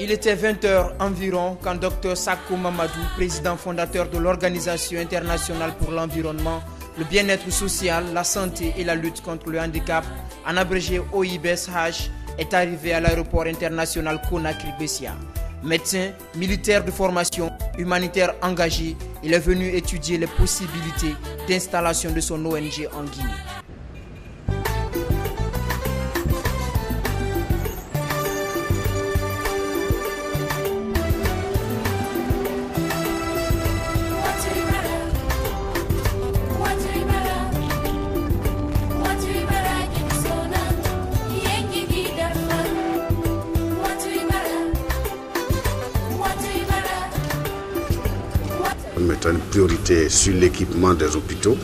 Il était 20 h environ quand Dr Sako Mamadou, président fondateur de l'Organisation internationale pour l'environnement, le bien-être social, la santé et la lutte contre le handicap, en abrégé OIBSH, est arrivé à l'aéroport international Conakry-Bessia. Médecin, militaire de formation, humanitaire engagé, il est venu étudier les possibilités d'installation de son ONG en Guinée. Nous mettons une priorité sur l'équipement des hôpitaux.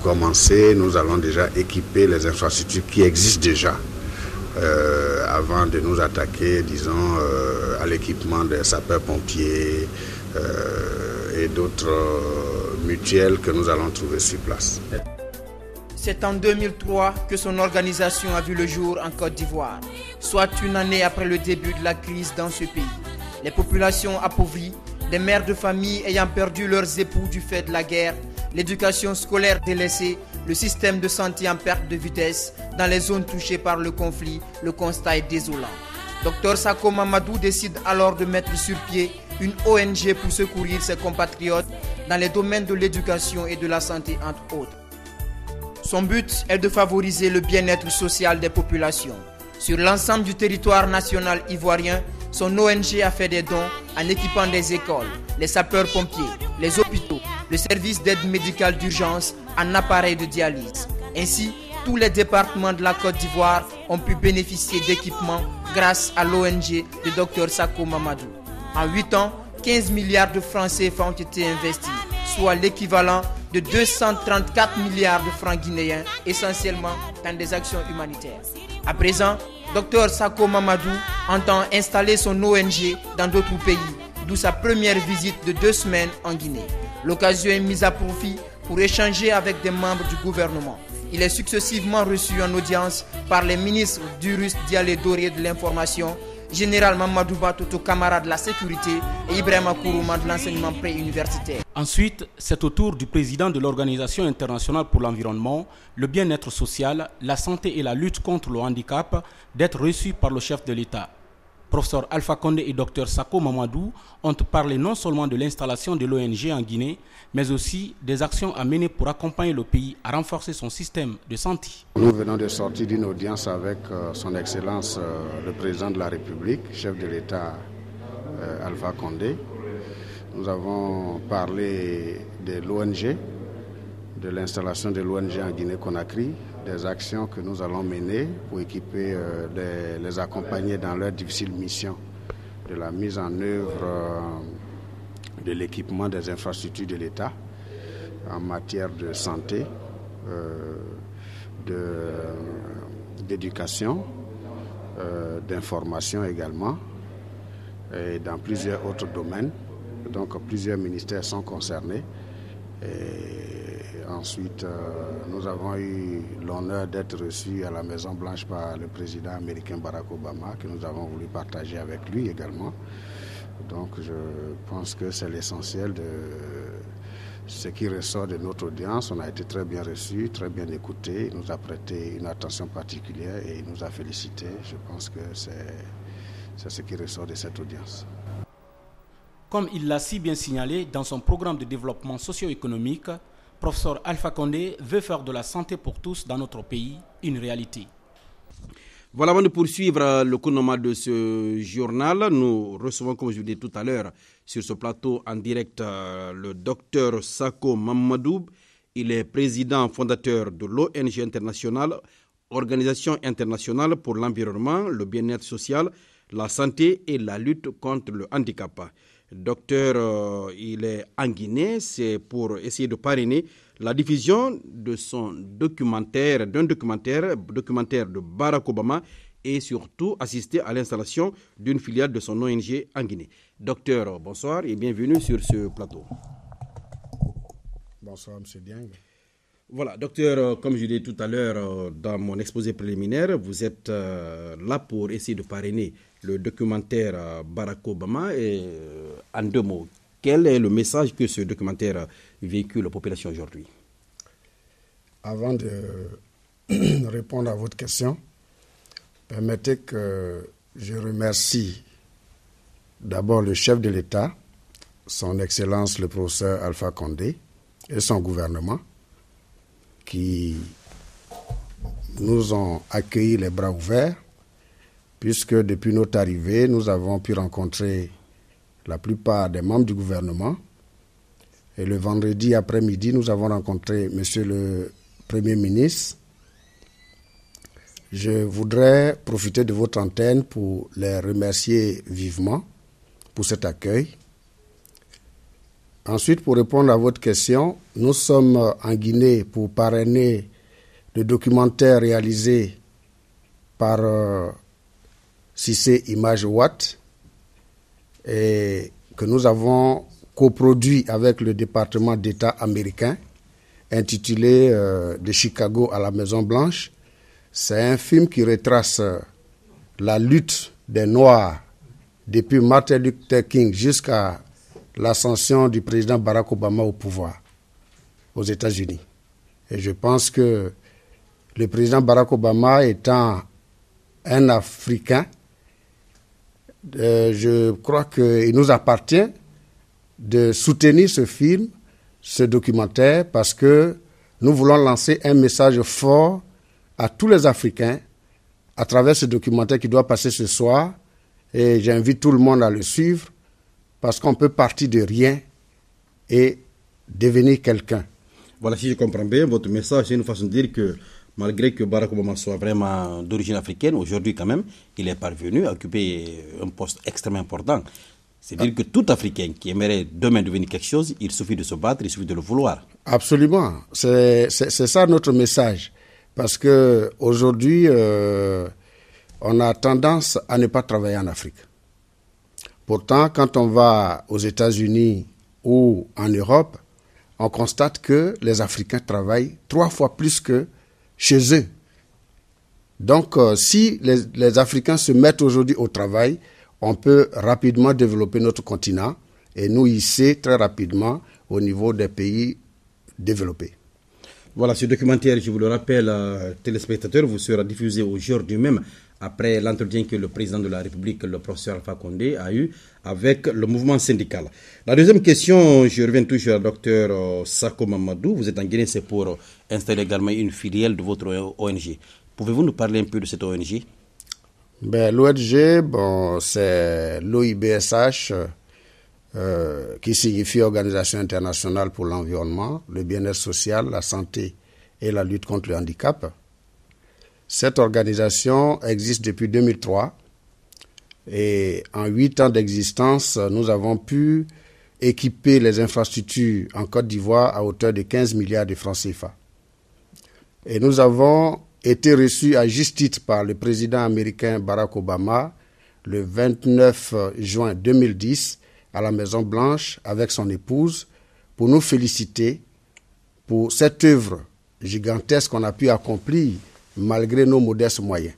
Commencer, nous allons déjà équiper les infrastructures qui existent déjà avant de nous attaquer, disons, à l'équipement des sapeurs-pompiers et d'autres mutuelles que nous allons trouver sur place. C'est en 2003 que son organisation a vu le jour en Côte d'Ivoire, soit une année après le début de la crise dans ce pays. Les populations appauvries, des mères de famille ayant perdu leurs époux du fait de la guerre, l'éducation scolaire délaissée, le système de santé en perte de vitesse dans les zones touchées par le conflit, le constat est désolant. Dr Sako Mamadou décide alors de mettre sur pied une ONG pour secourir ses compatriotes dans les domaines de l'éducation et de la santé entre autres. Son but est de favoriser le bien-être social des populations. Sur l'ensemble du territoire national ivoirien, son ONG a fait des dons en équipant des écoles, les sapeurs-pompiers, les hôpitaux, le service d'aide médicale d'urgence en appareils de dialyse. Ainsi, tous les départements de la Côte d'Ivoire ont pu bénéficier d'équipements grâce à l'ONG de Dr Sako Mamadou. En 8 ans, 15 milliards de francs CFA ont été investis, soit l'équivalent de 234 milliards de francs guinéens, essentiellement dans des actions humanitaires. À présent, Dr Sako Mamadou entend installer son ONG dans d'autres pays, d'où sa première visite de 2 semaines en Guinée. L'occasion est mise à profit pour échanger avec des membres du gouvernement. Il est successivement reçu en audience par les ministres d'Urus Dialé Doré de l'information, Général Mamadou Batoto Camara de la sécurité et Ibrahima Kourouma de l'enseignement préuniversitaire. Ensuite, c'est au tour du président de l'Organisation internationale pour l'environnement, le bien-être social, la santé et la lutte contre le handicap d'être reçus par le chef de l'État. Professeur Alpha Condé et Dr Sako Mamadou ont parlé non seulement de l'installation de l'ONG en Guinée, mais aussi des actions à mener pour accompagner le pays à renforcer son système de santé. Nous venons de sortir d'une audience avec son Excellence le Président de la République, chef de l'État Alpha Condé. Nous avons parlé de l'ONG, de l'installation de l'ONG en Guinée-Conakry, des actions que nous allons mener pour équiper, les accompagner dans leur difficile mission, de la mise en œuvre de l'équipement des infrastructures de l'État en matière de santé, d'éducation, d'information également, et dans plusieurs autres domaines. Donc plusieurs ministères sont concernés. Et ensuite, nous avons eu l'honneur d'être reçus à la Maison-Blanche par le président américain Barack Obama, que nous avons voulu partager avec lui également. Donc je pense que c'est l'essentiel de ce qui ressort de notre audience. On a été très bien reçus, très bien écoutés. Il nous a prêté une attention particulière et il nous a félicités. Je pense que c'est ce qui ressort de cette audience. Comme il l'a si bien signalé dans son programme de développement socio-économique, professeur Alpha Condé veut faire de la santé pour tous dans notre pays une réalité. Voilà, avant de poursuivre le cours normal de ce journal, nous recevons, comme je vous disais tout à l'heure, sur ce plateau en direct, le docteur Sako Mamadou. Il est président fondateur de l'ONG internationale, Organisation internationale pour l'environnement, le bien-être social, la santé et la lutte contre le handicap. Docteur, il est en Guinée, c'est pour essayer de parrainer la diffusion de son documentaire, documentaire de Barack Obama et surtout assister à l'installation d'une filiale de son ONG en Guinée. Docteur, bonsoir et bienvenue sur ce plateau. Bonsoir, M. Dieng. Voilà, docteur, comme je l'ai dit tout à l'heure dans mon exposé préliminaire, vous êtes là pour essayer de parrainer le documentaire Barack Obama. Et, en 2 mots, quel est le message que ce documentaire véhicule aux populations aujourd'hui? Avant de répondre à votre question, permettez que je remercie d'abord le chef de l'État, son Excellence le professeur Alpha Condé, et son gouvernement, qui nous ont accueillis les bras ouverts, puisque depuis notre arrivée, nous avons pu rencontrer la plupart des membres du gouvernement. Et le vendredi après-midi, nous avons rencontré Monsieur le Premier ministre. Je voudrais profiter de votre antenne pour les remercier vivement pour cet accueil. Ensuite, pour répondre à votre question, nous sommes en Guinée pour parrainer le documentaire réalisé par Cissé Image Watt et que nous avons coproduit avec le département d'État américain, intitulé De Chicago à la Maison Blanche. C'est un film qui retrace la lutte des Noirs depuis Martin Luther King jusqu'à l'ascension du président Barack Obama au pouvoir aux États-Unis. Et je pense que le président Barack Obama étant un Africain, je crois qu'il nous appartient de soutenir ce film, ce documentaire, parce que nous voulons lancer un message fort à tous les Africains à travers ce documentaire qui doit passer ce soir. Et j'invite tout le monde à le suivre, parce qu'on peut partir de rien et devenir quelqu'un. Voilà, si je comprends bien, votre message, c'est une façon de dire que malgré que Barack Obama soit vraiment d'origine africaine, aujourd'hui quand même, il est parvenu à occuper un poste extrêmement important. C'est-à-dire que tout Africain qui aimerait demain devenir quelque chose, il suffit de se battre, il suffit de le vouloir. Absolument, c'est ça notre message. Parce qu'aujourd'hui, on a tendance à ne pas travailler en Afrique. Pourtant, quand on va aux États-Unis ou en Europe, on constate que les Africains travaillent 3 fois plus que chez eux. Donc, si les Africains se mettent aujourd'hui au travail, on peut rapidement développer notre continent et nous hisser très rapidement au niveau des pays développés. Voilà, ce documentaire, je vous le rappelle, téléspectateurs, vous sera diffusé aujourd'hui même après l'entretien que le président de la République, le professeur Alpha Condé, a eu avec le mouvement syndical. La deuxième question, je reviens toujours à docteur Sako Mamadou. Vous êtes en Guinée, c'est pour installer également une filiale de votre ONG. Pouvez-vous nous parler un peu de cette ONG? L'ONG, c'est l'OIBSH, qui signifie Organisation internationale pour l'environnement, le bien-être social, la santé et la lutte contre le handicap. Cette organisation existe depuis 2003 et en 8 ans d'existence, nous avons pu équiper les infrastructures en Côte d'Ivoire à hauteur de 15 milliards de francs CFA. Et nous avons été reçus à juste titre par le président américain Barack Obama le 29 juin 2010 à la Maison Blanche avec son épouse pour nous féliciter pour cette œuvre gigantesque qu'on a pu accomplir malgré nos modestes moyens.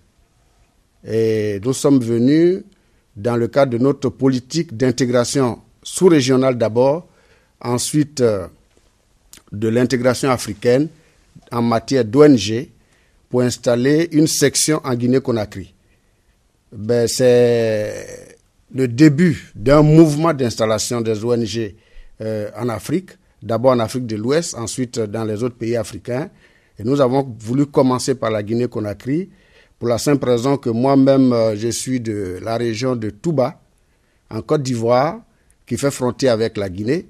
Et nous sommes venus dans le cadre de notre politique d'intégration sous-régionale d'abord, ensuite de l'intégration africaine en matière d'ONG pour installer une section en Guinée-Conakry. C'est le début d'un mouvement d'installation des ONG en Afrique, d'abord en Afrique de l'Ouest, ensuite dans les autres pays africains. Et nous avons voulu commencer par la Guinée-Conakry pour la simple raison que moi-même, je suis de la région de Touba, en Côte d'Ivoire, qui fait frontière avec la Guinée.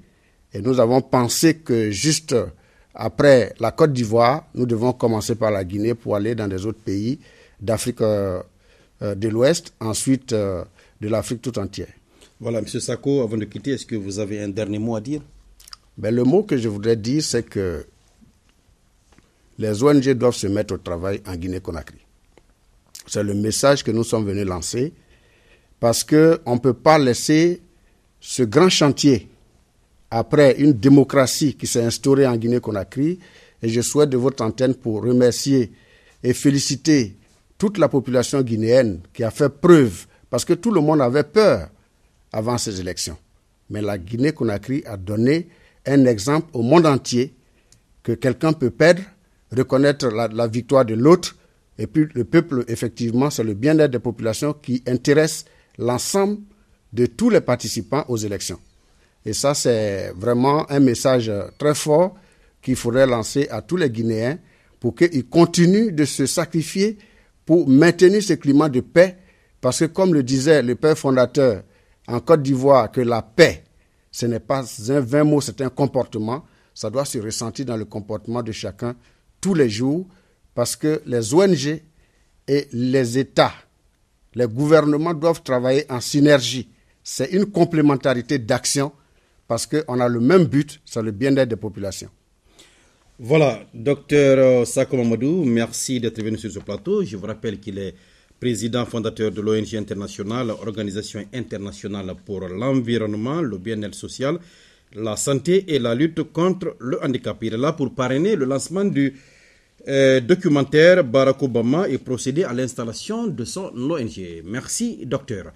Et nous avons pensé que juste après la Côte d'Ivoire, nous devons commencer par la Guinée pour aller dans des autres pays d'Afrique de l'Ouest, ensuite de l'Afrique tout entière. Voilà, M. Sako, avant de quitter, est-ce que vous avez un dernier mot à dire? Le mot que je voudrais dire, c'est que les ONG doivent se mettre au travail en Guinée-Conakry. C'est le message que nous sommes venus lancer parce qu'on ne peut pas laisser ce grand chantier après une démocratie qui s'est instaurée en Guinée-Conakry. Et je souhaite de votre antenne pour remercier et féliciter toute la population guinéenne qui a fait preuve Parce que tout le monde avait peur avant ces élections. Mais la Guinée-Conakry a donné un exemple au monde entier que quelqu'un peut perdre, reconnaître la victoire de l'autre, et puis le peuple, effectivement, c'est le bien-être des populations qui intéresse l'ensemble de tous les participants aux élections. Et ça, c'est vraiment un message très fort qu'il faudrait lancer à tous les Guinéens pour qu'ils continuent de se sacrifier pour maintenir ce climat de paix. Parce que comme le disait le père fondateur en Côte d'Ivoire, que la paix, ce n'est pas un vain mot, c'est un comportement. Ça doit se ressentir dans le comportement de chacun tous les jours. Parce que les ONG et les États, les gouvernements doivent travailler en synergie. C'est une complémentarité d'action parce qu'on a le même but, c'est le bien-être des populations. Voilà, docteur Sako Mamadou, merci d'être venu sur ce plateau. Je vous rappelle qu'il est président fondateur de l'ONG internationale, Organisation internationale pour l'environnement, le bien-être social, la santé et la lutte contre le handicap. Il est là pour parrainer le lancement du documentaire Barack Obama et procéder à l'installation de son ONG. Merci, docteur.